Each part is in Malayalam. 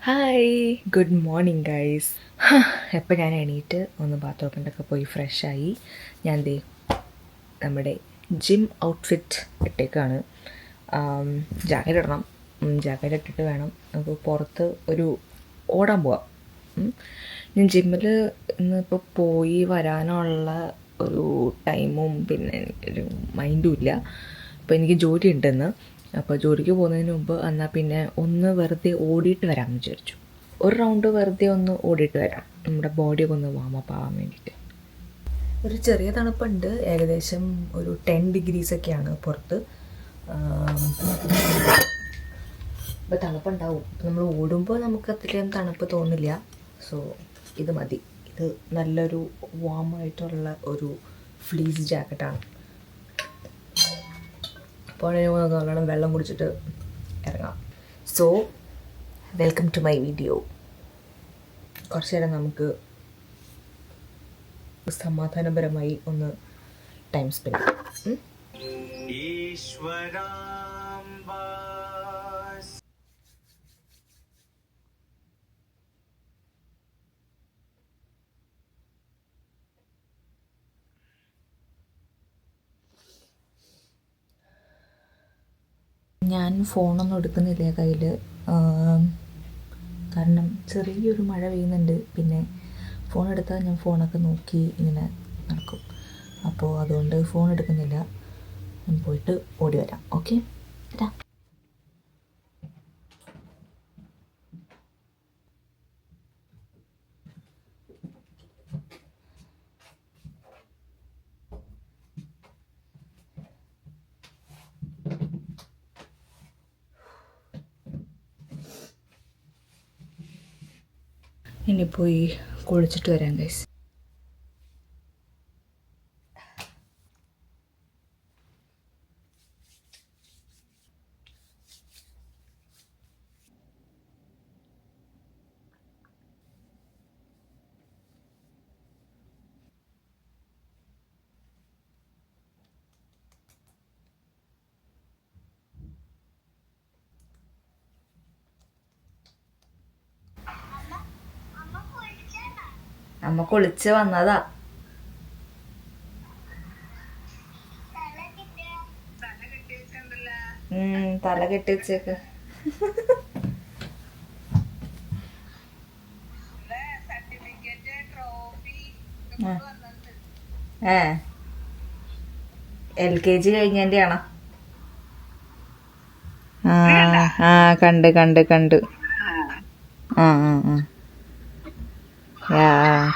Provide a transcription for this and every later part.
Hi, good morning guys. എപ്പോൾ ഞാൻ എണീറ്റ് ഒന്ന് ബാത്റൂമിലൊക്കെ പോയി ഫ്രഷായി ഞാൻ ദേ നമ്മുടെ ജിം ഔട്ട്ഫിറ്റ് ഇട്ടേക്കാണ്. ജാക്കറ്റ് ഇടണം. ജാക്കറ്റ് ഇട്ടിട്ട് വേണം നമുക്ക് പുറത്ത് ഒരു ഓടാൻ പോവാം. ഞാൻ ജിമ്മിൽ ഇന്നിപ്പോൾ പോയി വരാനുള്ള ഒരു ടൈമും പിന്നെ ഒരു മൈൻഡും ഇല്ല. അപ്പോൾ എനിക്ക് ജോലി ഉണ്ടെന്ന്. അപ്പോൾ ജോലിക്ക് പോകുന്നതിന് മുമ്പ് എന്നാൽ പിന്നെ ഒന്ന് വെറുതെ ഓടിയിട്ട് വരാമെന്ന് വിചാരിച്ചു. ഒരു റൗണ്ട് വെറുതെ ഒന്ന് ഓടിയിട്ട് വരാം, നമ്മുടെ ബോഡിയൊക്കെ ഒന്ന് വാമപ്പ് ആവാൻ വേണ്ടിയിട്ട്. ഒരു ചെറിയ തണുപ്പുണ്ട്, ഏകദേശം ഒരു 10 ഡിഗ്രീസൊക്കെയാണ് പുറത്ത്. അപ്പോൾ തണുപ്പുണ്ടാവും. അപ്പോൾ നമ്മൾ ഓടുമ്പോൾ നമുക്ക് അത്രയും തണുപ്പ് തോന്നില്ല. സോ ഇത് മതി. ഇത് നല്ലൊരു വാമായിട്ടുള്ള ഒരു ഫ്ലീസ് ജാക്കറ്റാണ്. അപ്പോൾ നല്ലോണം വെള്ളം കുടിച്ചിട്ട് ഇറങ്ങാം. So welcome to my video. കുറച്ച് നേരം നമുക്ക് സമാധാനപരമായി ഒന്ന് ടൈം സ്പെൻഡ് ചെയ്യാം. ഞാൻ ഫോണൊന്നും എടുക്കുന്നില്ല കയ്യിൽ, കാരണം ചെറിയൊരു മഴ പെയ്യുന്നുണ്ട്. പിന്നെ ഫോൺ എടുത്താൽ ഞാൻ ഫോണൊക്കെ നോക്കി ഇങ്ങനെ നടക്കും. അപ്പോൾ അതുകൊണ്ട് ഫോൺ എടുക്കുന്നില്ല. ഞാൻ പോയിട്ട് ഓടി വരാം. ഓക്കെ, വരാം. ഇനി പോയി കുളിച്ചിട്ട് വരാം ഗൈസ്. അമ്മ കുളിച്ച് വന്നതാ. തല കെട്ടി വെച്ചേക്ക്. LKG കഴിഞ്ഞതിന്റെ ആണോ? കണ്ട് കണ്ട് കണ്ട്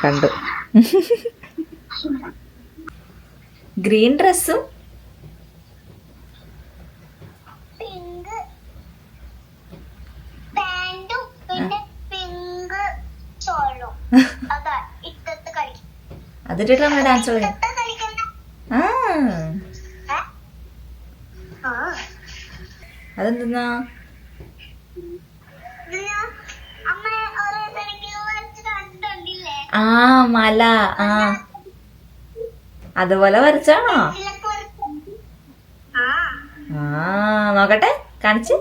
കണ്ടു. ഗ്രീൻ ഡ്രസ്സും അതിട്ടാണ് ഡാൻസ് കളിക്കുന്നത്. അതെന്തെന്നാ? മല. അതുപോലെ വരച്ചാണോ? നോക്കട്ടെ, കാണിച്ച്.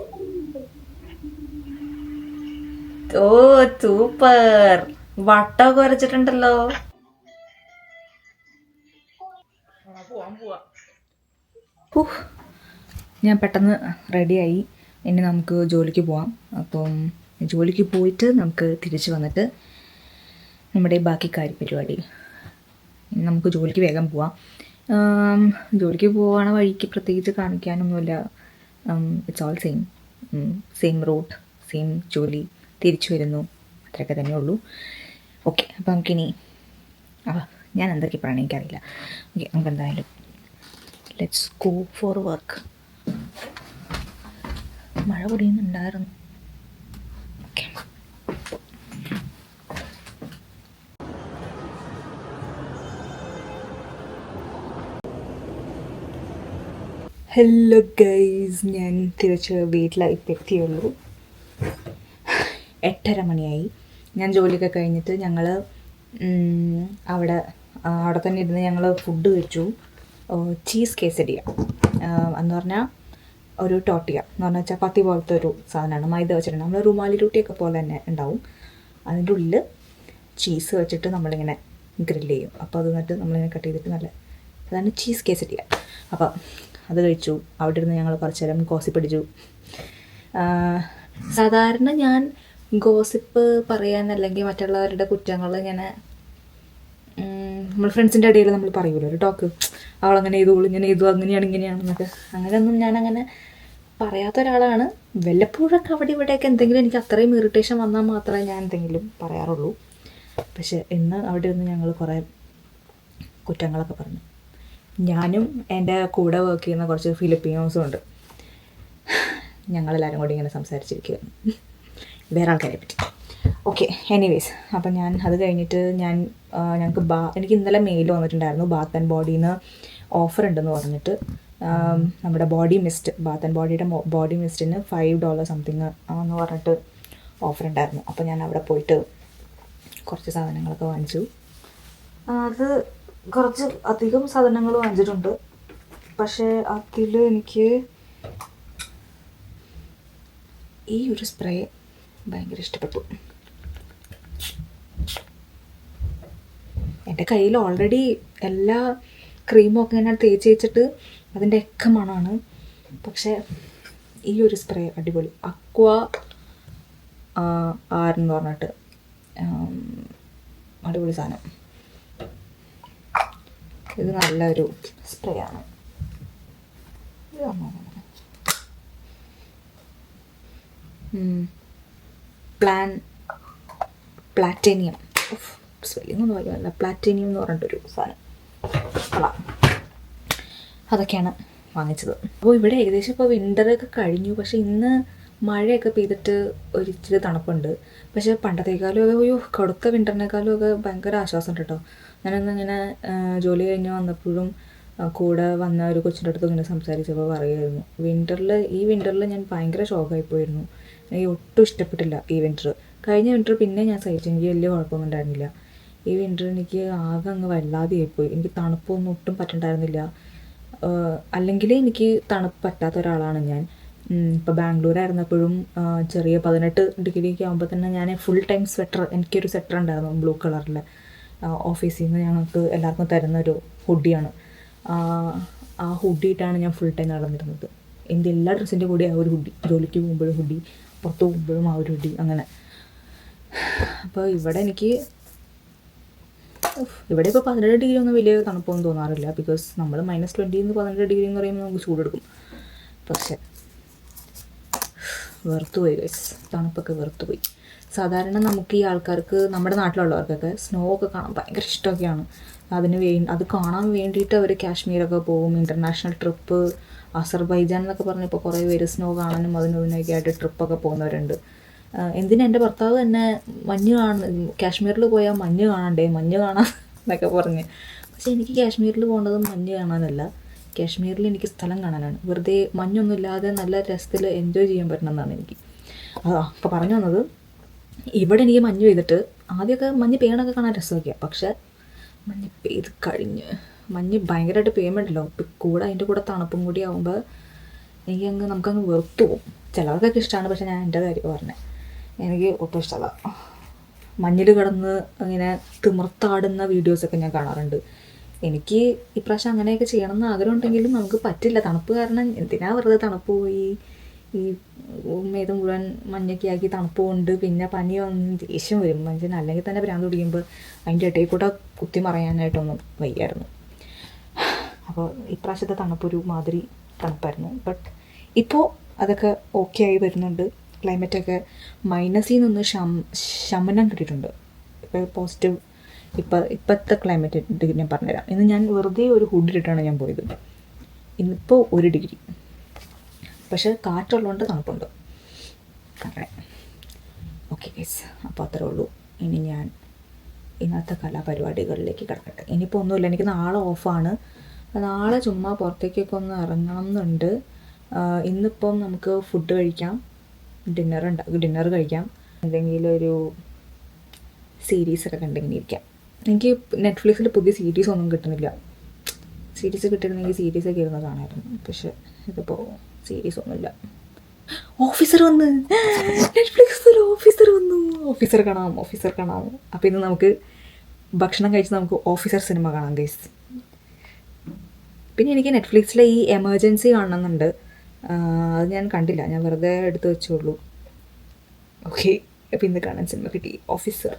ഓ സൂപ്പർ, വട്ടമൊക്കെ വരച്ചിട്ടുണ്ടല്ലോ. ഞാൻ പെട്ടെന്ന് റെഡിയായി. ഇനി നമുക്ക് ജോലിക്ക് പോവാം. അപ്പം ജോലിക്ക് പോയിട്ട് നമുക്ക് തിരിച്ച് വന്നിട്ട് നമ്മുടെ ബാക്കി പരിപാടി. നമുക്ക് ജോലിക്ക് വേഗം പോവാം. ജോലിക്ക് പോവാണ വഴിക്ക് പ്രത്യേകിച്ച് കാണിക്കാനൊന്നുമില്ല. It's all same route, same ജോലി, തിരിച്ചു വരുന്നു, അത്രയൊക്കെ തന്നെ ഉള്ളൂ. ഓക്കെ, അപ്പോൾ നമുക്കിനി ഞാൻ എന്തൊക്കെ പറയണം എനിക്കറിയില്ല. ഓക്കെ, നമുക്ക് എന്തായാലും ലെറ്റ്സ് ഗോ ഫോർ വർക്ക്. മഴ പൊടിയുന്നുണ്ടായിരുന്നു. ഓക്കെ, ഹലോ ഗൈസ്, ഞാൻ തിരിച്ച് വീട്ടിലേക്ക് എത്തിയുള്ളൂ. 8:30 മണിയായി. ഞാൻ ജോലിയൊക്കെ കഴിഞ്ഞിട്ട് ഞങ്ങൾ അവിടെ തന്നെ ഇരുന്ന് ഞങ്ങൾ ഫുഡ് കഴിച്ചു. ചീസ് കേസരിയ എന്ന് പറഞ്ഞാൽ ഒരു ടോട്ടിയ എന്ന് പറഞ്ഞാൽ ചപ്പാത്തി പോലത്തെ ഒരു സാധനമാണ്. മൈദ വെച്ചിട്ടുണ്ട്, നമ്മൾ റുമാലി റൊട്ടിയൊക്കെ പോലെ തന്നെ ഉണ്ടാവും. അതിൻ്റെ ഉള്ളിൽ ചീസ് വെച്ചിട്ട് നമ്മളിങ്ങനെ ഗ്രില്ല് ചെയ്യും. അപ്പോൾ അത് എന്നിട്ട് നമ്മളിങ്ങനെ കട്ട് ചെയ്തിട്ട് നല്ല അതാണ് ചീസ് കേസരിയ. അപ്പോൾ അത് കഴിച്ചു. അവിടെ ഇരുന്ന് ഞങ്ങൾ കുറച്ച് നേരം ഗോസിപ്പ് അടിച്ചു. സാധാരണ ഞാൻ ഗോസിപ്പ് പറയാൻ അല്ലെങ്കിൽ മറ്റുള്ളവരുടെ കുറ്റങ്ങൾ ഇങ്ങനെ നമ്മൾ ഫ്രണ്ട്സിൻ്റെ ഇടയിൽ നമ്മൾ പറയുമല്ലോ ഒരു ടോക്ക്, അവളങ്ങനെ ചെയ്തോളൂ ഇങ്ങനെ ചെയ്തു അങ്ങനെയാണ് ഇങ്ങനെയാണെന്നൊക്കെ. അങ്ങനെയൊന്നും ഞാനങ്ങനെ പറയാത്ത ഒരാളാണ്. വല്ലപ്പോഴൊക്കെ അവിടെ ഇവിടെയൊക്കെ എന്തെങ്കിലും എനിക്ക് അത്രയും ഇറിറ്റേഷൻ വന്നാൽ മാത്രമേ ഞാൻ എന്തെങ്കിലും പറയാറുള്ളൂ. പക്ഷെ ഇന്ന് അവിടെ ഇരുന്ന് ഞങ്ങൾ കുറേ കുറ്റങ്ങളൊക്കെ പറഞ്ഞു. ഞാനും എൻ്റെ കൂടെ വർക്ക് ചെയ്യുന്ന കുറച്ച് ഫിലിപ്പീനോസും ഉണ്ട്. ഞങ്ങളെല്ലാവരും കൂടി ഇങ്ങനെ സംസാരിച്ചിരിക്കുകയാണ് വേറെ ആൾക്കാരെ പറ്റി. ഓക്കെ, എനിവേസ്, അപ്പം ഞാൻ അത് കഴിഞ്ഞിട്ട് ഞങ്ങൾക്ക് എനിക്ക് ഇന്നലെ മെയിൽ വന്നിട്ടുണ്ടായിരുന്നു ബാത്ത് ആൻഡ് ബോഡിന്ന് ഓഫർ ഉണ്ടെന്ന് പറഞ്ഞിട്ട്. നമ്മുടെ ബോഡി മിസ്റ്റ്, ബാത്ത് ആൻഡ് ബോഡിയുടെ ബോഡി മിസ്റ്റിന് $5 സംതിങ് എന്ന് പറഞ്ഞിട്ട് ഓഫർ ഉണ്ടായിരുന്നു. അപ്പോൾ ഞാൻ അവിടെ പോയിട്ട് കുറച്ച് സാധനങ്ങളൊക്കെ വാങ്ങിച്ചു. അത് കുറച്ച് അധികം സാധനങ്ങൾ വാങ്ങിച്ചിട്ടുണ്ട്. പക്ഷേ അതിൽ എനിക്ക് ഈ ഒരു സ്പ്രേ ഭയങ്കര ഇഷ്ടപ്പെട്ടു. എൻ്റെ കയ്യിൽ ഓൾറെഡി എല്ലാ ക്രീമും ഒക്കെ ഞാൻ തേച്ച് വെച്ചിട്ട് അതിൻ്റെ ഒക്കെ മണമാണ്. പക്ഷേ ഈ ഒരു സ്പ്രേ അടിപൊളി. അക്വ എന്ന് പറഞ്ഞിട്ട് അടിപൊളി സാധനം. ഇത് നല്ലൊരു സ്പ്രേ ആണ്. പ്ലാറ്റിനിയം സ്പെല്ലിംഗ് ഒന്നും പറയുന്നില്ല. പ്ലാറ്റിനിയം എന്ന് പറഞ്ഞിട്ടൊരു സാധനം. അതൊക്കെയാണ് വാങ്ങിച്ചത്. അപ്പോൾ ഇവിടെ ഏകദേശം ഇപ്പോൾ വിൻ്ററൊക്കെ കഴിഞ്ഞു. പക്ഷേ ഇന്ന് മഴയൊക്കെ പെയ്തിട്ട് ഒരിച്ചിരി തണുപ്പുണ്ട്. പക്ഷേ പണ്ടത്തേക്കാളും ഒക്കെ കടുത്ത വിൻ്ററിനേക്കാളും ഒക്കെ ഭയങ്കര ആശ്വാസമുണ്ട് കേട്ടോ. ഞാനൊന്നിങ്ങനെ ജോലി കഴിഞ്ഞ് വന്നപ്പോഴും കൂടെ വന്ന ഒരു കൊച്ചിൻ്റെ അടുത്ത് ഇങ്ങനെ സംസാരിച്ചപ്പോൾ പറയുമായിരുന്നു, ഈ വിൻ്ററിൽ ഞാൻ ഭയങ്കര ഷോക്കായിപ്പോയിരുന്നു. എനിക്ക് ഒട്ടും ഇഷ്ടപ്പെട്ടില്ല ഈ വിൻ്റർ. കഴിഞ്ഞ വിൻ്റർ പിന്നെ ഞാൻ സഹിച്ചു, എനിക്ക് വലിയ കുഴപ്പമൊന്നും ഉണ്ടായിരുന്നില്ല. ഈ വിൻ്റർ എനിക്ക് ആകെ അങ്ങ് വല്ലാതെ ആയിപ്പോയി. എനിക്ക് തണുപ്പൊന്നും ഒട്ടും പറ്റണ്ടായിരുന്നില്ല. അല്ലെങ്കിൽ എനിക്ക് തണുപ്പ് പറ്റാത്ത ഒരാളാണ് ഞാൻ. ഇപ്പോൾ ബാംഗ്ലൂരായിരുന്നപ്പോഴും ചെറിയ 18 ഡിഗ്രിയൊക്കെ ആകുമ്പോൾ തന്നെ ഞാൻ ഫുൾ ടൈം സ്വെറ്റർ, എനിക്കൊരു സ്വെറ്റർ ഉണ്ടായിരുന്നു ബ്ലൂ കളറിൽ. ഓഫീസിൽ നിന്ന് ഞങ്ങൾക്ക് എല്ലാവർക്കും തരുന്നൊരു ഹുഡിയാണ്. ആ ഹുഡിയിട്ടാണ് ഞാൻ ഫുൾ ടൈം നടന്നിരുന്നത്. എൻ്റെ എല്ലാ ഡ്രസ്സിൻ്റെ കൂടെ ആ ഒരു ഹുഡി, ജോലിക്ക് പോകുമ്പോഴും ഹുഡി, പുറത്ത് പോകുമ്പോഴും ആ ഒരു ഹുഡി, അങ്ങനെ. അപ്പോൾ ഇവിടെ ഇപ്പോൾ 17 ഡിഗ്രി ഒന്നും വലിയ തണുപ്പൊന്നും തോന്നാറില്ല. ബിക്കോസ് നമ്മൾ -20 17 എന്ന് പറയുമ്പോൾ നമുക്ക് ചൂടെടുക്കും. പക്ഷേ വെറുത്തുപോയി ഗൈസ്, തണുപ്പൊക്കെ വെറുത്തുപോയി. സാധാരണ നമുക്ക് ഈ ആൾക്കാർക്ക്, നമ്മുടെ നാട്ടിലുള്ളവർക്കൊക്കെ സ്നോ ഒക്കെ കാണാൻ ഭയങ്കര ഇഷ്ടമൊക്കെയാണ്. അത് കാണാൻ വേണ്ടിയിട്ട് അവർ കാശ്മീരൊക്കെ പോകും. ഇൻ്റർനാഷണൽ ട്രിപ്പ്, അസർബൈജാൻ എന്നൊക്കെ പറഞ്ഞപ്പോൾ കുറേ പേര് സ്നോ കാണാനും അതിനൊക്കെ ആയിട്ട് ട്രിപ്പൊക്കെ പോകുന്നവരുണ്ട്. എന്തിനാ എൻ്റെ ഭർത്താവ് തന്നെ കാശ്മീരിൽ പോയാൽ മഞ്ഞ് കാണണ്ടേ, മഞ്ഞ് കാണാൻ എന്നൊക്കെ പറഞ്ഞ്. പക്ഷേ എനിക്ക് കാശ്മീരിൽ പോകേണ്ടത് മഞ്ഞ് കാണാനല്ല, കാശ്മീരിൽ എനിക്ക് സ്ഥലം കാണാനാണ്. വെറുതെ മഞ്ഞൊന്നും ഇല്ലാതെ നല്ല രസത്തിൽ എൻജോയ് ചെയ്യാൻ പറ്റണമെന്നാണ് എനിക്ക്. അപ്പോൾ പറഞ്ഞു വന്നത്, ഇവിടെ എനിക്ക് മഞ്ഞ് പെയ്തിട്ട് ആദ്യമൊക്കെ മഞ്ഞ് പെയ്യണമൊക്കെ കാണാൻ രസമൊക്കെയാണ്. പക്ഷേ മഞ്ഞ് പെയ്ത് കഴിഞ്ഞ് മഞ്ഞ് ഭയങ്കരമായിട്ട് പെയ്യുമ്പോഴല്ലോ, കൂടെ അതിൻ്റെ കൂടെ തണുപ്പും കൂടി ആകുമ്പോൾ നമുക്കങ്ങ് വെറുത്തു പോകും. ചിലവർക്കൊക്കെ ഇഷ്ടമാണ്, പക്ഷേ ഞാൻ എൻ്റെ കാര്യം പറഞ്ഞത്, എനിക്ക് ഒട്ടും ഇഷ്ടമല്ല. മഞ്ഞിൽ കിടന്ന് അങ്ങനെ തിമിർത്താടുന്ന വീഡിയോസൊക്കെ ഞാൻ കാണാറുണ്ട്. എനിക്ക് ഇപ്രാവശ്യം അങ്ങനെയൊക്കെ ചെയ്യണമെന്ന് ആഗ്രഹം ഉണ്ടെങ്കിലും നമുക്ക് പറ്റില്ല. തണുപ്പ് കാരണം എന്തിനാ വെറുതെ തണുപ്പ് പോയി ഈ മേത് മുഴുവൻ മഞ്ഞൊക്കെ ആക്കി തണുപ്പ് കൊണ്ട് പിന്നെ പനി വന്ന് ദേഷ്യം വരും മനുഷ്യന്. അല്ലെങ്കിൽ തന്നെ ഭ്രാന്ത് പിടിക്കുമ്പോൾ അതിൻ്റെ ഇടയിൽ കൂടെ കുത്തി മറയാനായിട്ടൊന്നും വയ്യായിരുന്നു. അപ്പോൾ ഇപ്രാവശ്യത്തെ തണുപ്പൊരു മാതിരി തണുപ്പായിരുന്നു. ബട്ട് ഇപ്പോൾ അതൊക്കെ ഓക്കെ ആയി വരുന്നുണ്ട്. ക്ലൈമറ്റൊക്കെ മൈനസിൽ നിന്ന് ശമനം കിട്ടിയിട്ടുണ്ട്. ഇപ്പോൾ പോസിറ്റീവ് ഇപ്പോഴത്തെ ക്ലൈമറ്റ് ഞാൻ പറഞ്ഞുതരാം. ഇന്ന് ഞാൻ വെറുതെ ഒരു ഹുഡിലിട്ടാണ് ഞാൻ പോയത്. ഇന്നിപ്പോൾ 1 ഡിഗ്രി, പക്ഷേ കാറ്റുള്ളതുകൊണ്ട് തണുപ്പുണ്ട്. അങ്ങനെ ഓക്കെ ഗൈസ്, അപ്പോൾ അത്രേ ഉള്ളൂ. ഇനി ഞാൻ ഇന്നത്തെ കലാപരിപാടികളിലേക്ക് കിടക്കട്ടെ. ഇനിയിപ്പോൾ ഒന്നുമില്ല, എനിക്ക് നാളെ ഓഫാണ്. നാളെ ചുമ്മാ പുറത്തേക്കൊക്കെ ഒന്ന് ഇറങ്ങണം എന്നുണ്ട്. ഇന്നിപ്പം നമുക്ക് ഫുഡ് കഴിക്കാം, ഡിന്നർ കഴിക്കാം, എന്തെങ്കിലും ഒരു സീരീസൊക്കെ കണ്ടിങ്ങനെ ഇരിക്കാം. എനിക്ക് നെറ്റ്ഫ്ലിക്സിൽ പുതിയ സീരീസ് ഒന്നും കിട്ടുന്നില്ല. സീരീസ് കിട്ടിയിരുന്നെങ്കിൽ സീരീസൊക്കെ ഇരുന്ന് കാണാമായിരുന്നു. പക്ഷേ ഇതിപ്പോൾ സീരീസ് ഒന്നുമില്ല. ഓഫീസർ വന്ന്, നെറ്റ്ഫ്ലിക്സിൽ ഓഫീസർ വന്നു. ഓഫീസർ കാണാം. അപ്പോൾ ഇന്ന് നമുക്ക് ഭക്ഷണം കഴിച്ച് നമുക്ക് ഓഫീസർ സിനിമ കാണാം ഗൈസ്. പിന്നെ എനിക്ക് നെറ്റ്ഫ്ലിക്സിലെ ഈ എമർജൻസി കാണണമെന്നുണ്ട്. അത് ഞാൻ കണ്ടില്ല, ഞാൻ വെറുതെ എടുത്ത് വെച്ചോളൂ. ഓക്കെ, അപ്പോൾ ഇന്ന് കാണാൻ സിനിമ കിട്ടി, officer.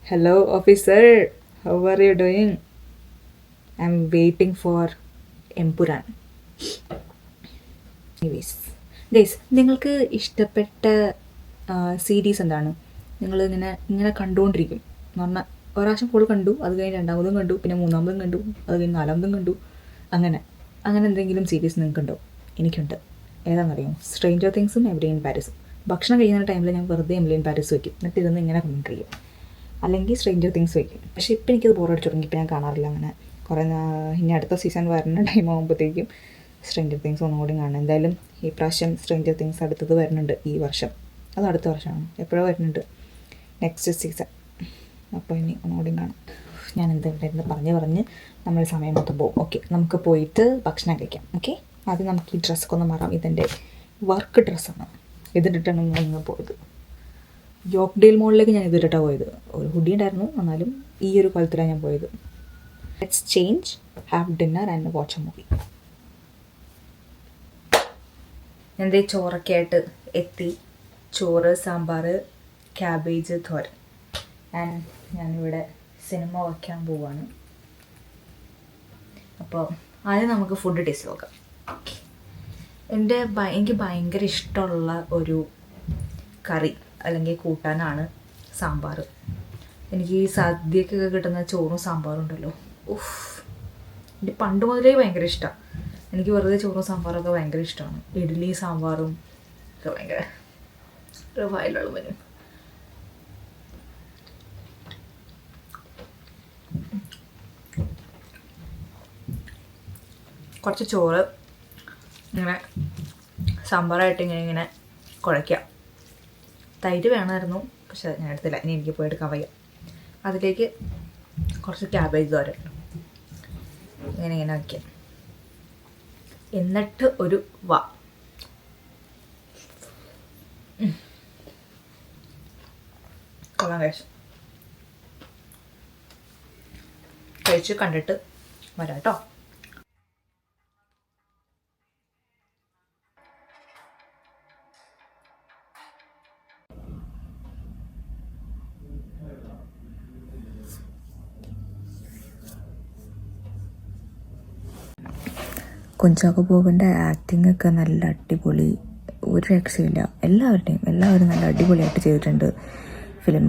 Hello officer, how are you doing? I M waiting for Empuraan. Anyways guys, നിങ്ങൾക്ക് ഇഷ്ടപ്പെട്ട സീരീസ് എന്താണ്? നിങ്ങൾ ഇങ്ങനെ കണ്ടുകൊണ്ടിരിക്കും എന്ന് പറഞ്ഞാൽ ഒരാവശ്യം ഫുൾ കണ്ടു, അത് കഴിഞ്ഞ് രണ്ടാമതും കണ്ടു, പിന്നെ മൂന്നാമതും കണ്ടു, അത് കഴിഞ്ഞ് നാലാമതും കണ്ടു, അങ്ങനെ എന്തെങ്കിലും സീരീസ് നിങ്ങൾക്കുണ്ടോ? എനിക്കുണ്ട്. ഏതാണെന്നറിയാം? സ്ട്രേഞ്ചർ തിങ്സും എമിലി ഇൻ പാരീസും. ഭക്ഷണം കഴിയുന്ന ടൈമിൽ ഞാൻ വെറുതെ എമിലി ഇൻ പാരീസ് വയ്ക്കും, എന്നിട്ട് ഇതൊന്നും ഇങ്ങനെ കണ്ടിരിക്കും. അല്ലെങ്കിൽ സ്ട്രേഞ്ചർ തിങ്സ് വയ്ക്കും. പക്ഷേ ഇപ്പം എനിക്കത് ബോറടിച്ചു തുടങ്ങി, ഇപ്പം ഞാൻ കാണാറില്ല അങ്ങനെ. കുറേ ഇനി അടുത്ത സീസൺ വരുന്ന ടൈം ആകുമ്പോഴത്തേക്കും സ്ട്രേഞ്ചർ തിങ്സ് ഒന്നുകൂടി കാണാം. എന്തായാലും ഈ പ്രാവശ്യം സ്ട്രേഞ്ചർ തിങ്സ് അടുത്തത് വരുന്നുണ്ട് ഈ വർഷം. അത് അടുത്ത വർഷമാണ്, എപ്പോഴോ വരുന്നുണ്ട്, നെക്സ്റ്റ് സീസൺ. അപ്പോൾ ഇനി ഒന്നുകൂടി കാണാം. ഞാൻ എന്തായിരുന്നു പറഞ്ഞ് നമ്മൾ സമയം മൊത്തം പോകും. ഓക്കെ, നമുക്ക് പോയിട്ട് ഭക്ഷണം കഴിക്കാം. ഓക്കെ, ആദ്യം നമുക്ക് ഈ ഡ്രസ്സൊക്കെ ഒന്ന് മാറാം. ഇതെൻ്റെ വർക്ക് ഡ്രസ്സാണ്, ഇതിട്ടിട്ടാണ് ഞാൻ പോയത്. യോക്ക്ഡേൽ മോളിലേക്ക് ഞാൻ ഇതിട്ടിട്ടാണ് പോയത്. ഒരു ഹുഡി ഉണ്ടായിരുന്നു, എന്നാലും ഈ ഒരു കൊലത്തിലാണ് ഞാൻ പോയത്. Let's change, have dinner and watch A movie. എൻ്റെ ചോറൊക്കെ ആയിട്ട് എത്തി. ചോറ്, സാമ്പാർ, ക്യാബേജ് തോരൻ. ഞാനിവിടെ സിനിമ വയ്ക്കാൻ പോവാണ്. അപ്പോൾ ആദ്യം നമുക്ക് ഫുഡ് ടേസ്റ്റ് നോക്കാം. എനിക്ക് ഭയങ്കര ഇഷ്ടമുള്ള ഒരു കറി അല്ലെങ്കിൽ കൂട്ടാനാണ് സാമ്പാർ. എനിക്ക് ഈ സദ്യക്കൊക്കെ കിട്ടുന്ന ചോറും സാമ്പാറും ഉണ്ടല്ലോ, ഉഫ്, എൻ്റെ പണ്ട് മുതലേ ഭയങ്കര ഇഷ്ടമാണ്. എനിക്ക് വെറുതെ ചോറും സാമ്പാറൊക്കെ ഭയങ്കര ഇഷ്ടമാണ്. ഇഡ്ഡലി സാമ്പാറും ഒക്കെ ഭയങ്കര വായിലുള്ള വരും. കുറച്ച് ചോറ് ഇങ്ങനെ സാമ്പാറായിട്ട് ഇങ്ങനെ കുഴയ്ക്കാം. തൈര് വേണമായിരുന്നു, പക്ഷെ ഞാൻ എടുത്തില്ല, ഇനി എനിക്ക് പോയി എടുക്കാൻ വയ്യ. അതിലേക്ക് കുറച്ച് ക്യാബേജ് തോരൻ ഇങ്ങനെ വയ്ക്കാം. എന്നിട്ട് ഒരു കൊള്ളാം കഴിച്ച് കണ്ടിട്ട് വരാം കേട്ടോ. കുഞ്ചാക്കോ ബോബൻ്റെ ആക്ടിംഗ് ഒക്കെ നല്ല അടിപൊളി, ഒരു രക്ഷയില്ല. എല്ലാവരും നല്ല അടിപൊളിയായിട്ട് ചെയ്തിട്ടുണ്ട് ഫിലിം.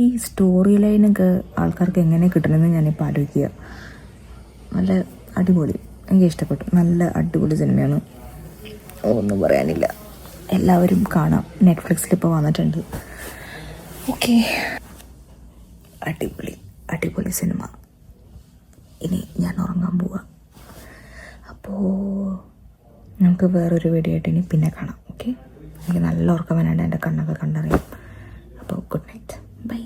ഈ സ്റ്റോറി ലൈനൊക്കെ ആൾക്കാർക്ക് എങ്ങനെ കിട്ടണമെന്ന് ഞാനിപ്പോൾ ആലോചിക്കുക. നല്ല അടിപൊളി, എനിക്ക് ഇഷ്ടപ്പെട്ടു. നല്ല അടിപൊളി സിനിമയാണ്, ഒന്നും പറയാനില്ല. എല്ലാവരും കാണാം, നെറ്റ്ഫ്ലിക്സിൽ ഇപ്പോൾ വന്നിട്ടുണ്ട്. ഓക്കെ, അടിപൊളി സിനിമ. ഇനി ഞാൻ ഉറങ്ങാൻ പോവാം. അപ്പോൾ നമുക്ക് വേറൊരു വീഡിയോ ആയിട്ട് ഇനി പിന്നെ കാണാം. ഓക്കെ, എനിക്ക് നല്ല ഉറക്കം വരാണ്ട്, എൻ്റെ കണ്ണൊക്കെ കണ്ടറിയാം. അപ്പോൾ ഗുഡ് നൈറ്റ്, ബൈ.